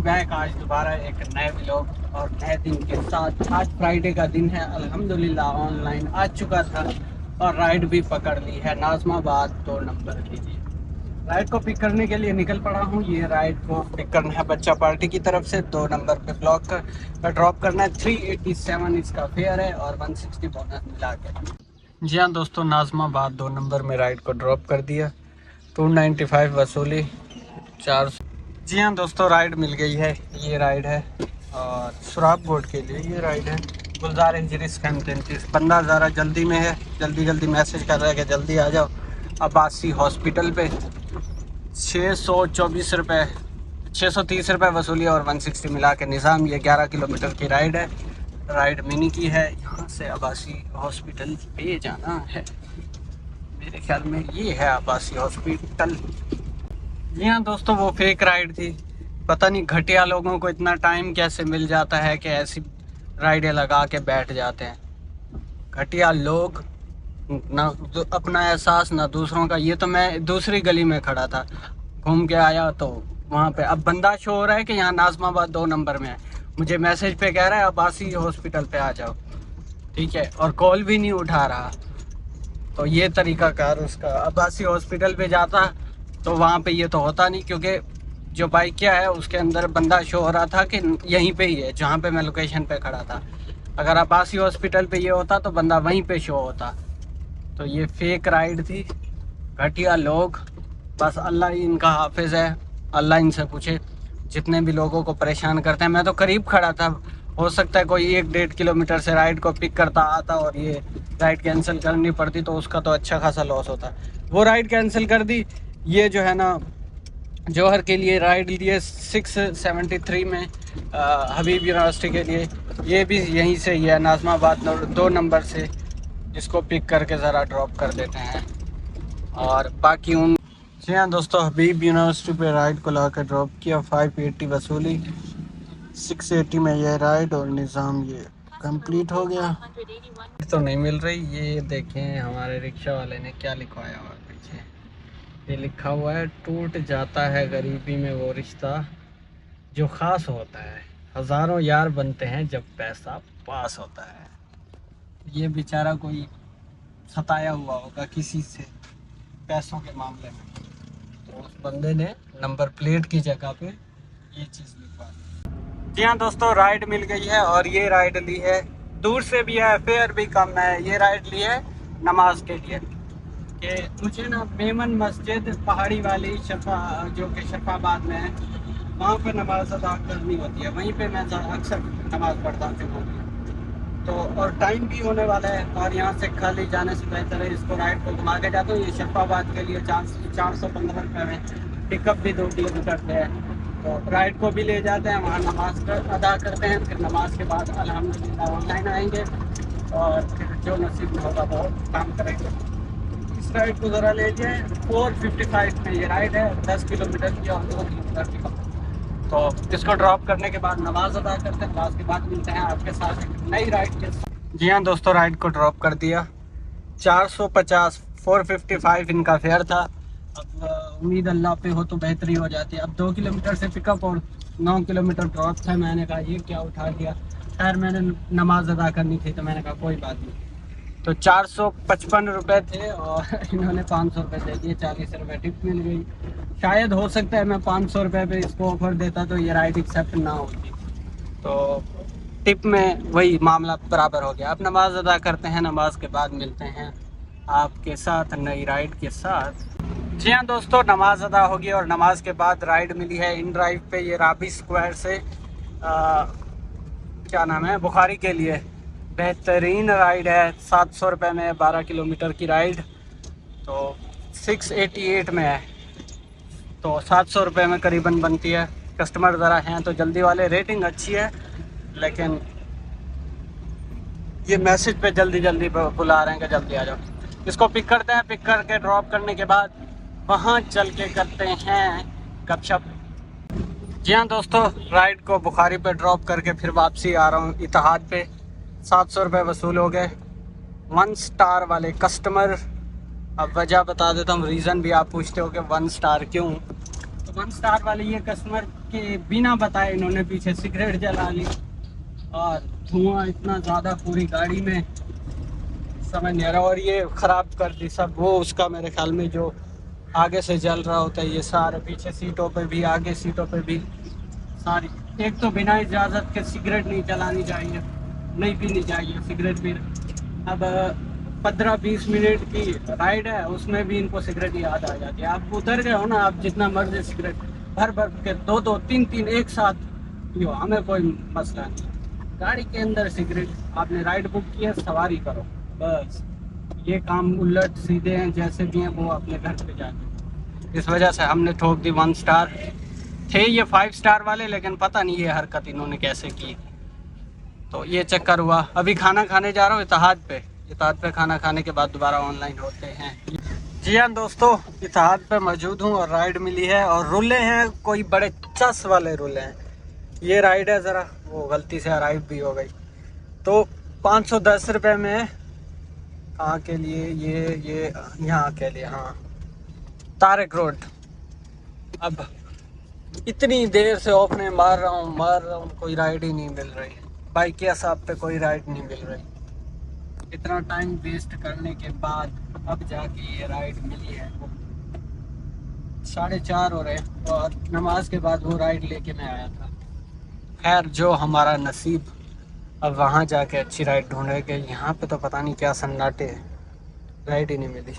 Back आज दोबारा एक नए व्लॉग और नए दिन के साथ। आज फ्राइडे का दिन है, अल्हम्दुलिल्लाह ऑनलाइन आ चुका था और राइड भी पकड़ ली है नाज़माबाद 2 नंबर की। राइड को पिक करने के लिए निकल पड़ा हूँ। ये राइड को पिक करना है बच्चा पार्टी की तरफ से। 2 नंबर पे ब्लॉक का ड्रॉप करना है। 387 इसका फेयर है और 160 बोनस मिला के। जी हाँ दोस्तों, नाज़माबाद 2 नंबर में राइड को ड्रॉप कर दिया। 295 वसूली 400। जी हाँ दोस्तों, राइड मिल गई है। ये राइड है और सुराब बोर्ड के लिए ये राइड है। गुलजार इंजरीज कैम 33। बंदा ज़रा जल्दी में है, जल्दी मैसेज कर रहा है कि जल्दी आ जाओ। अब्बासी हॉस्पिटल पे 624 रुपये 630 रुपये वसूली और 160 मिला के निज़ाम। ये 11 किलोमीटर की राइड है। राइड मिनी की है। यहाँ से अब्बासी हॉस्पिटल पे जाना है। मेरे ख्याल में ये है अब्बासी हॉस्पिटल। जी हाँ दोस्तों, वो फेक राइड थी। पता नहीं घटिया लोगों को इतना टाइम कैसे मिल जाता है कि ऐसी राइडें लगा के बैठ जाते हैं। घटिया लोग, ना अपना एहसास ना दूसरों का। ये तो मैं दूसरी गली में खड़ा था, घूम के आया तो वहाँ पे अब बंदा शो हो रहा है कि यहाँ नाज़माबाद 2 नंबर में है। मुझे मैसेज पे कह रहा है अब्बासी हॉस्पिटल पे आ जाओ, ठीक है, और कॉल भी नहीं उठा रहा। तो ये तरीकाकार उसका। अब्बासी हॉस्पिटल पे जाता तो वहाँ पे ये तो होता नहीं, क्योंकि जो बाइक क्या है उसके अंदर बंदा शो हो रहा था कि यहीं पे ही है जहाँ पे मैं लोकेशन पे खड़ा था। अगर अब्बासी हॉस्पिटल पे ये होता तो बंदा वहीं पे शो होता। तो ये फेक राइड थी। घटिया लोग, बस अल्लाह ही इनका हाफिज़ है। अल्लाह इनसे पूछे जितने भी लोगों को परेशान करते हैं। मैं तो करीब खड़ा था, हो सकता है कोई 1-1.5 किलोमीटर से राइड को पिक करता आता और ये राइड कैंसिल करनी पड़ती तो उसका तो अच्छा खासा लॉस होता। वो राइड कैंसिल कर दी। ये जो है ना, जौहर के लिए राइड लिए 673 में हबीब यूनिवर्सिटी के लिए। ये भी यहीं से ही है, नाज़माबाद 2 नंबर से। इसको पिक करके ज़रा ड्रॉप कर देते हैं और बाकी उन। जी हाँ दोस्तों, हबीब यूनिवर्सिटी पे राइड को ला कर ड्रॉप किया। 580 वसूली, 680 में यह राइड और निज़ाम ये कंप्लीट हो गया। तो नहीं मिल रही। ये देखें हमारे रिक्शा वाले ने क्या लिखवाया हुआ पीछे। ये लिखा हुआ है, टूट जाता है गरीबी में वो रिश्ता जो ख़ास होता है, हज़ारों यार बनते हैं जब पैसा पास होता है। ये बेचारा कोई सताया हुआ होगा किसी से पैसों के मामले में, तो उस बंदे ने नंबर प्लेट की जगह पे ये चीज़ लिखवा दी। जी हाँ दोस्तों, राइड मिल गई है और ये राइड ली है, दूर से भी है, फेयर भी कम है। ये राइड ली है नमाज के लिए कि मुझे ना मेमन मस्जिद पहाड़ी वाली शफा, जो कि शफाबाद में है, वहाँ पे नमाज अदा करनी होती है। वहीं पे मैं अक्सर नमाज पढ़ता हूँ। तो और टाइम भी होने वाला है और यहाँ से खाली जाने से बेहतर है इसको राइड को घुमा के जाता हूँ। ये शफाबाद के लिए 415 रुपये में पिकअप भी 2 किलोमीटर से है। तो राइड को भी ले जाते हैं, वहाँ नमाज अदा करते हैं। फिर नमाज के बाद अल्हम्दुलिल्लाह ऑनलाइन आएंगे और फिर जो नसीब में होगा वो काम करेंगे। इस राइड को ज़रा ले जाए। 455 में ये राइड है, 10 किलोमीटर की और 2 किलोमीटर की। तो इसको ड्रॉप करने के बाद नमाज अदा करते हैं। नमाज के बाद मिलते हैं आपके साथ एक नई राइड के साथ। जी हाँ दोस्तों, राइड को ड्रॉप कर दिया। 450 455 इनका फेयर था। अब उम्मीद अल्लाह पे हो तो बेहतरी हो जाती है। अब 2 किलोमीटर से पिकअप और 9 किलोमीटर ड्रॉप था। मैंने कहा ये क्या उठा दिया, खैर मैंने नमाज अदा करनी थी तो मैंने कहा कोई बात नहीं। तो 455 रुपये थे और इन्होंने 500 रुपये दे दिए। 40 रुपये टिप मिल गई। शायद हो सकता है मैं 500 रुपये पे इसको ऑफर देता तो ये राइड एक्सेप्ट ना होती, तो टिप में वही मामला बराबर हो गया। अब नमाज अदा करते हैं, नमाज के बाद मिलते हैं आपके साथ नई राइड के साथ। जी हाँ दोस्तों, नमाज अदा होगी और नमाज के बाद राइड मिली है इन ड्राइव पे। ये राबी स्क्वायर से क्या नाम है, बुखारी के लिए बेहतरीन राइड है। 700 रुपये में 12 किलोमीटर की राइड, तो 688 में है, तो 700 रुपये में करीबन बनती है। कस्टमर ज़रा हैं तो जल्दी वाले, रेटिंग अच्छी है, लेकिन ये मैसेज पे जल्दी बुला रहे हैं कि जल्दी आ जाओ। इसको पिक करते हैं, पिक करके ड्रॉप करने के बाद वहाँ चल के करते हैं गपशप। जी हाँ दोस्तों, राइड को बुखारी पे ड्रॉप करके फिर वापसी आ रहा हूँ इत्तेहाद पे। 700 रुपये वसूल हो गए 1 स्टार वाले कस्टमर। अब वजह बता देता हूँ, रीज़न भी आप पूछते हो कि 1 स्टार क्यों। तो 1 स्टार वाले ये कस्टमर के बिना बताए इन्होंने पीछे सिगरेट जला ली और धुआं इतना ज़्यादा पूरी गाड़ी में, समझ नहीं आ रहा। और ये ख़राब कर दी सब, वो उसका मेरे ख्याल में जो आगे से जल रहा होता है, ये सारे पीछे सीटों पे भी, आगे सीटों पे भी सारी। एक तो बिना इजाज़त के सिगरेट नहीं चलानी चाहिए, नहीं पीनी चाहिए सिगरेट भी। अब 15-20 मिनट की राइड है, उसमें भी इनको सिगरेट याद आ जाती है। आप उतर गए हो ना, आप जितना मर्जी सिगरेट भर भर के 2-2, 3-3 एक साथ पियो, हमें कोई मसला नहीं। गाड़ी के अंदर सिगरेट, आपने राइड बुक की है, सवारी करो बस। ये काम उलट सीधे हैं जैसे भी हैं, वो अपने घर पे जाते। इस वजह से हमने ठोक दी 1 स्टार। थे ये 5 स्टार वाले, लेकिन पता नहीं ये हरकत इन्होंने कैसे की, तो ये चक्कर हुआ। अभी खाना खाने जा रहा हूँ इत्तेहाद पे खाना खाने के बाद दोबारा ऑनलाइन होते हैं। जी हाँ दोस्तों, इत्तेहाद पे मौजूद हूँ और राइड मिली है और रुले हैं, कोई बड़े चस वाले रुले हैं। ये राइड है, ज़रा वो गलती से अराइव भी हो गई। तो 510 रुपये में कहाँ के लिए, ये यहाँ के लिए, हाँ तारक रोड। अब इतनी देर से ओपने मार रहा हूँ, कोई राइड ही नहीं मिल रही। बाइक के साहब पे कोई राइड नहीं मिल रही। इतना टाइम वेस्ट करने के बाद अब जाके ये राइड मिली है। 4:30 हो रहे और नमाज के बाद वो राइड लेके मैं आया था। खैर जो हमारा नसीब, अब वहाँ जाके अच्छी राइड ढूंढेंगे। यहाँ पे तो पता नहीं क्या सन्नाटे है, राइड ही नहीं मिली।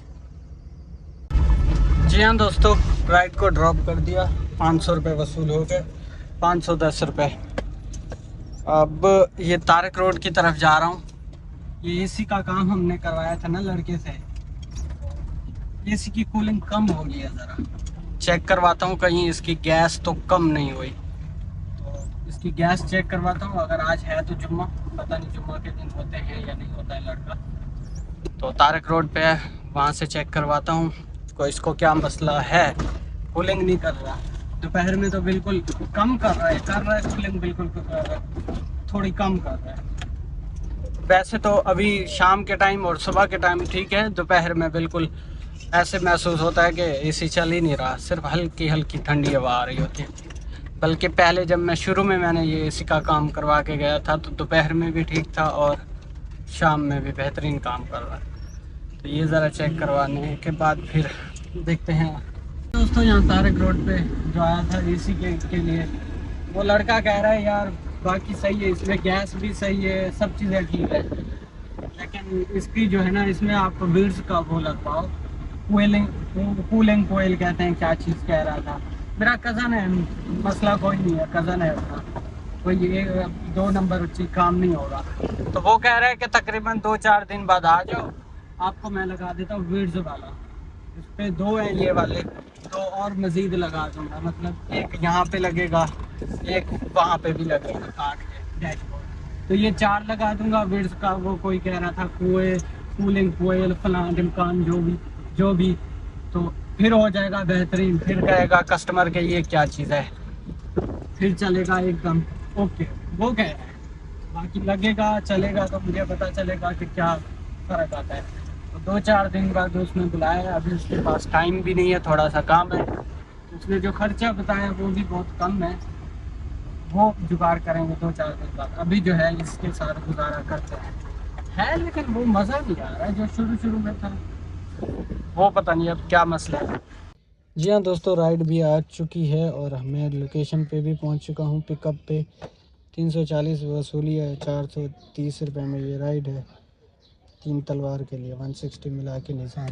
जी हाँ दोस्तों, राइड को ड्रॉप कर दिया, 500 रुपये वसूल हो गए, 510 रुपये। अब ये तारक रोड की तरफ जा रहा हूँ। ये एसी का काम हमने करवाया था ना लड़के से, एसी की कूलिंग कम हो गई है, ज़रा चेक करवाता हूँ कहीं इसकी गैस तो कम नहीं हुई। तो इसकी गैस चेक करवाता हूँ, अगर आज है तो जुम्मा, पता नहीं जुम्मा के दिन होते हैं या नहीं होता है लड़का। तो तारक रोड पे है, वहाँ से चेक करवाता हूँ को इसको क्या मसला है। कूलिंग नहीं कर रहा, दोपहर में तो बिल्कुल कम कर रहा है कूलिंग, बिल्कुल थोड़ी कम कर रहा है। वैसे तो अभी शाम के टाइम और सुबह के टाइम ठीक है, दोपहर में बिल्कुल ऐसे महसूस होता है कि एसी चल ही नहीं रहा, सिर्फ हल्की हल्की ठंडी हवा आ रही होती है। बल्कि पहले जब मैं शुरू में मैंने ये एसी का काम करवा के गया था तो दोपहर में भी ठीक था और शाम में भी बेहतरीन काम कर रहा है। तो ये ज़रा चेक करवाने के बाद फिर देखते हैं। दोस्तों यहाँ तारक रोड पे जो आया था एसी के लिए, वो लड़का कह रहा है यार बाकी सही है, इसमें गैस भी सही है, सब चीज़ें ठीक है, लेकिन इसकी जो है ना, इसमें आपको बिल्स का वो लग पाओ, कूलिंग कोयल कहते हैं, क्या चीज़ कह रहा था। मेरा कज़न है, मसला कोई नहीं है, कज़न है अपना, कोई ये 2 नंबर चीज काम नहीं होगा। तो वो कह रहा है कि तकरीबन 2-4 दिन बाद आ जाओ, आपको मैं लगा देता हूँ विड्स वाला। इस पे 2 हैं ये वाले, 2 और मज़ीद लगा दूँगा, मतलब एक यहाँ पे लगेगा, एक वहाँ पे भी लगेगा काट के डैशबोर्ड। तो ये 4 लगा दूँगा विड्स का। वो कोई कह रहा था कूलिंग कोयल फलां ढिमकान जो भी, तो फिर हो जाएगा बेहतरीन। फिर कहेगा कस्टमर के ये क्या चीज़ है, फिर चलेगा एकदम ओके। वो कह रहा है, बाकी लगेगा चलेगा तो मुझे पता चलेगा कि क्या फ़र्क आता है। तो 2-4 दिन बाद उसने बुलाया, अभी उसके पास टाइम भी नहीं है, थोड़ा सा काम है। उसने जो खर्चा बताया वो भी बहुत कम है, वो जुगाड़ करेंगे 2-4 दिन बाद। अभी जो है इसके साथ गुजारा करते हैं, लेकिन वो मज़ा नहीं आ रहा है जो शुरू में था, वो पता नहीं अब क्या मसला है। जी हाँ दोस्तों, राइड भी आ चुकी है और मैं लोकेशन पे भी पहुंच चुका हूं। पिकअप पे 340 वसूली है, 430 रुपये में ये राइड है। 3 तलवार के लिए 160 मिला के निज़ाम।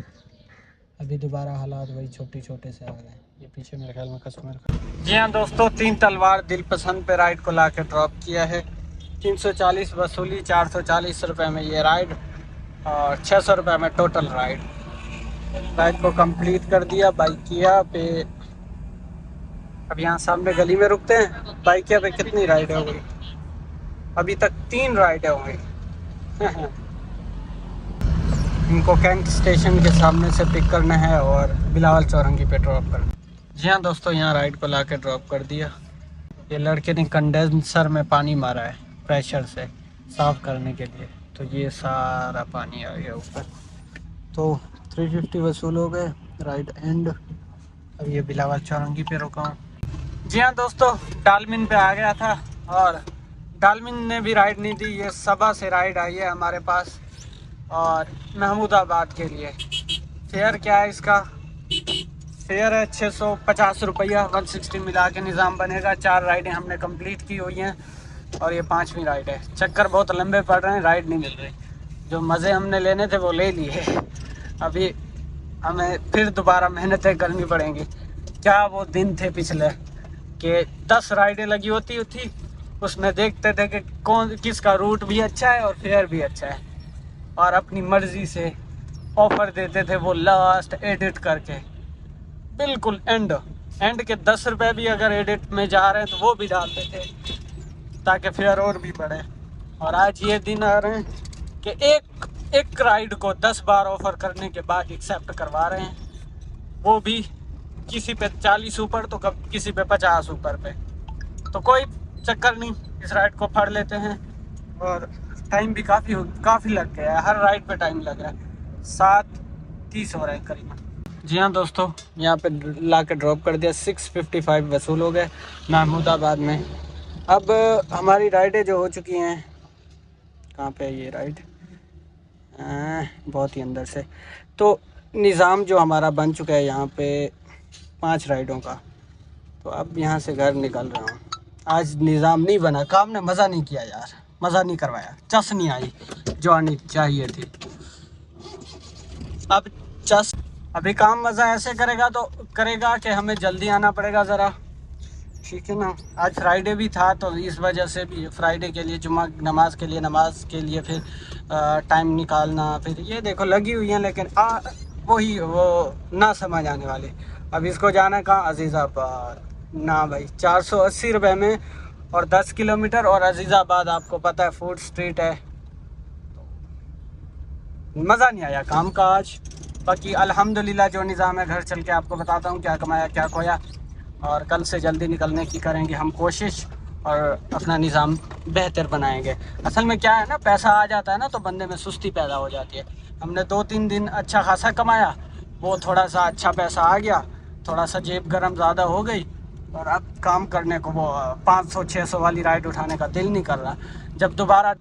अभी दोबारा हालात वही छोटे से आ गए हैं। ये पीछे मेरे ख्याल में कस्टमर। जी हाँ दोस्तों, 3 तलवार दिल पसंद पे राइड को ला के ड्रॉप किया है। 340 वसूली, 440 रुपये में ये राइड और 600 रुपये में टोटल राइड को कंप्लीट कर दिया। बाइकिया पे अब यहाँ सामने गली में रुकते हैं। बाइकिया पे कितनी राइडें हो गई अभी तक? 3 राइडें हो गई। इनको कैंट स्टेशन के सामने से पिक करना है और बिलावल चौरंगी पे ड्रॉप करना। जी हाँ दोस्तों, यहाँ राइड को ला के ड्रॉप कर दिया। ये लड़के ने कंडेंसर में पानी मारा है प्रेशर से साफ़ करने के लिए, तो ये सारा पानी आ गया ऊपर। तो 350 वसूल हो गए, राइड एंड। अब ये बिलावल चौरंगी पे रुका हूँ। जी हाँ दोस्तों, डालमिन पे आ गया था और डालमिन ने भी राइड नहीं दी। ये सबा से राइड आई है हमारे पास और महमूदाबाद के लिए। फेयर क्या है इसका? फेयर है 650 रुपया, 160 मिला के निज़ाम बनेगा। 4 राइडें हमने कंप्लीट की हुई हैं और ये 5वीं राइड है। चक्कर बहुत लंबे पड़ रहे हैं, राइड नहीं मिल रही। जो मज़े हमने लेने थे वो ले लिए, अभी हमें फिर दोबारा मेहनतें करनी पड़ेंगी। क्या वो दिन थे पिछले कि 10 राइडें लगी होती थी, उसमें देखते थे कि कौन किसका रूट भी अच्छा है और फेयर भी अच्छा है, और अपनी मर्ज़ी से ऑफ़र देते थे वो लास्ट एडिट करके। बिल्कुल एंड के 10 रुपये भी अगर एडिट में जा रहे हैं तो वो भी डालते थे ताकि फेयर और भी बढ़े। और आज ये दिन आ रहे हैं कि एक राइड को 10 बार ऑफ़र करने के बाद एक्सेप्ट करवा रहे हैं, वो भी किसी पे 40 ऊपर तो कब किसी पे 50 ऊपर पे। तो कोई चक्कर नहीं, इस राइड को फाड़ लेते हैं। और टाइम भी काफ़ी लग गया है, हर राइड पे टाइम लग रहा है। 7:30 हो रहा है करीबन। जी हाँ दोस्तों, यहाँ पे ला के ड्रॉप कर दिया। 655 वसूल हो गए महमूदाबाद में। अब हमारी राइडें जो हो चुकी हैं, कहाँ पे है ये राइड? बहुत ही अंदर से। तो निज़ाम जो हमारा बन चुका है यहाँ पे 5 राइडों का। तो अब यहाँ से घर निकल रहा हूँ। आज निज़ाम नहीं बना, काम ने मज़ा नहीं किया यार, मज़ा नहीं करवाया, चस नहीं आई जो आनी चाहिए थी। अब अभी काम मज़ा ऐसे करेगा कि हमें जल्दी आना पड़ेगा ज़रा, ठीक है ना। आज फ्राइडे भी था तो इस वजह से भी फ्राइडे के लिए, जुम्मा नमाज के लिए फिर टाइम निकालना, फिर ये देखो लगी हुई हैं, लेकिन वो ना समझ आने वाले। अब इसको जाना है कहाँ? अजीज़ाबाद ना भाई, 480 रुपये में और 10 किलोमीटर। और अजीज़ाबाद आपको पता है फूड स्ट्रीट है, मज़ा नहीं आया काम का आज। बाकी अल्हम्दुलिल्लाह जो निज़ाम है, घर चल के आपको बताता हूँ क्या कमाया क्या खोया। और कल से जल्दी निकलने की करेंगे हम कोशिश और अपना निज़ाम बेहतर बनाएंगे। असल में क्या है ना, पैसा आ जाता है ना तो बंदे में सुस्ती पैदा हो जाती है। हमने 2-3 दिन अच्छा खासा कमाया, वो थोड़ा सा अच्छा पैसा आ गया, थोड़ा सा जेब गरम ज़्यादा हो गई, और अब काम करने को वो 500-600 वाली राइड उठाने का दिल नहीं कर रहा। जब दोबारा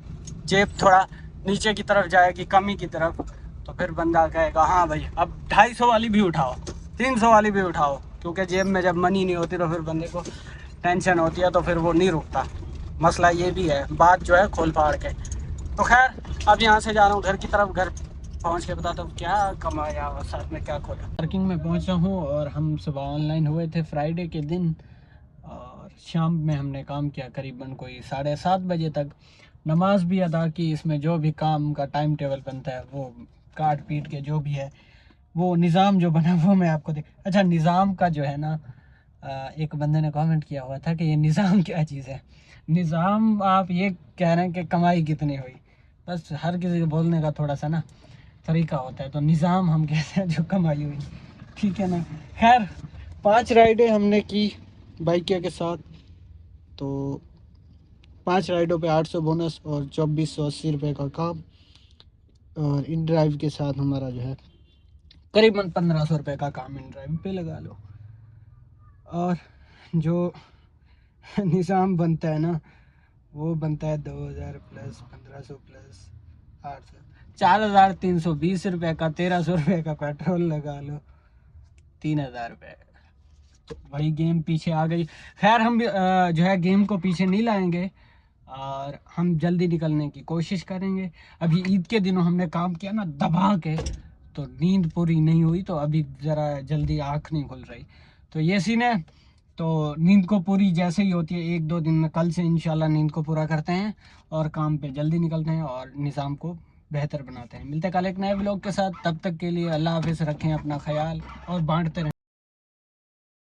जेब थोड़ा नीचे की तरफ जाएगी, कमी की तरफ, तो फिर बंदा कहेगा हाँ भाई अब 250 वाली भी उठाओ, 300 वाली भी उठाओ। क्योंकि जेब में जब मनी नहीं होती तो फिर बंदे को टेंशन होती है, तो फिर वो नहीं रुकता। मसला ये भी है, बात जो है खोल फाड़ के। तो खैर अब यहाँ से जा रहा हूँ घर की तरफ। घर पहुँच के बताता हूँ क्या कमाया और साथ में क्या खोया। पार्किंग में पहुँचा हूँ और हम सुबह ऑनलाइन हुए थे फ्राइडे के दिन, और शाम में हमने काम किया करीबन कोई 7:30 बजे तक। नमाज भी अदा की। इसमें जो भी काम का टाइम टेबल बनता है वो काट पीट के जो भी है, वो निज़ाम जो बना वो मैं आपको अच्छा, निज़ाम का जो है ना, एक बंदे ने कमेंट किया हुआ था कि ये निज़ाम क्या चीज़ है। निज़ाम आप ये कह रहे हैं कि कमाई कितनी हुई, बस हर किसी को बोलने का थोड़ा सा ना तरीका होता है। तो निज़ाम हम कहते हैं जो कमाई हुई, ठीक है ना। खैर 5 राइडें हमने की बाइक के साथ, तो 5 राइडों पे 800 बोनस और 2480 रुपये का काम। और इन ड्राइव के साथ हमारा जो है करीबन 1500 रुपये का काम इन ड्राइव पे लगा लो। और जो निज़ाम बनता है ना, वो बनता है 2000 प्लस 1500 प्लस 800, 4320 रुपये का। 1300 रुपये का पेट्रोल लगा लो, 3000 रुपये। तो वही गेम पीछे आ गई। खैर हम भी जो है गेम को पीछे नहीं लाएंगे और हम जल्दी निकलने की कोशिश करेंगे। अभी ईद के दिनों हमने काम किया ना दबा के, तो नींद पूरी नहीं हुई, तो अभी ज़रा जल्दी आँख नहीं खुल रही। तो ये सीन है। तो नींद को पूरी जैसे ही होती है 1-2 दिन में, कल से इंशाल्लाह नींद को पूरा करते हैं और काम पे जल्दी निकलते हैं और निज़ाम को बेहतर बनाते हैं। मिलते हैं कल एक नए व्लॉग के साथ, तब तक के लिए अल्लाह हाफिज़। रखें अपना ख्याल और बांटते रहें।